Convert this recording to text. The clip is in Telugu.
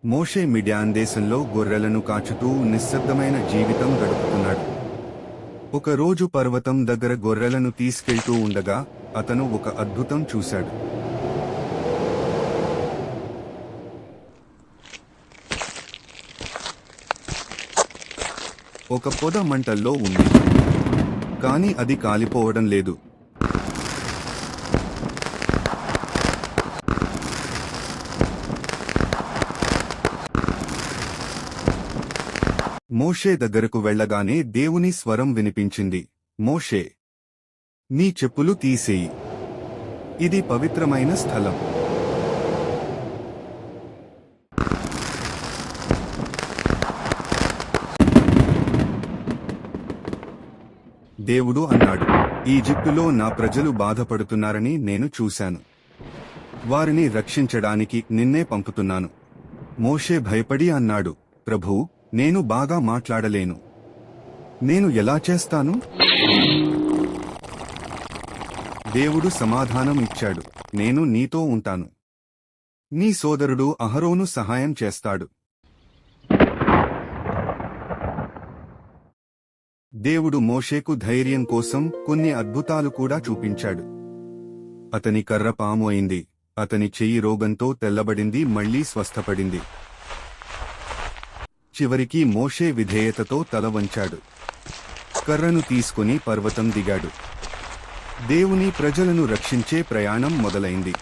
మోషే మిడియాన్ దేశంలో గొర్రెలను కాచుతూ నిశ్శబ్దమైన జీవితం గడుపుతున్నాడు. ఒకరోజు పర్వతం దగ్గర గొర్రెలను తీసుకెళ్తూ ఉండగా అతను ఒక అద్భుతం చూశాడు. ఒక పొద మంటల్లో ఉంది, కాని అది కాలిపోవడం లేదు. మోషే దగ్గరకు వెళ్లగానే దేవుని స్వరం వినిపించింది. మోషే, నీ చెప్పులు తీసేయి, ఇది పవిత్రమైన స్థలం. దేవుడు అన్నాడు, ఈజిప్టులో నా ప్రజలు బాధపడుతున్నారని నేను చూశాను. వారిని రక్షించడానికి నిన్నే పంపుతున్నాను. మోషే భయపడి అన్నాడు, ప్రభూ, నేను బాగా మాట్లాడలేను. నేను ఎలా చేస్తాను? దేవుడు సమాధానం ఇచ్చాడు, నేను నీతో ఉంటాను. నీ సోదరుడు అహరోను సహాయం చేస్తాడు. దేవుడు మోషేకు ధైర్యం కోసం కొన్ని అద్భుతాలు కూడా చూపించాడు. అతని కర్ర పాము అయింది, అతని చెయ్యి రోగంతో తెల్లబడింది, మళ్లీ స్వస్థపడింది. చివరికి మోషే విధేయతతో తల వంచాడు. కర్రను తీసుకుని పర్వతం దిగాడు. దేవుని ప్రజలను రక్షించే ప్రయాణం మొదలైంది.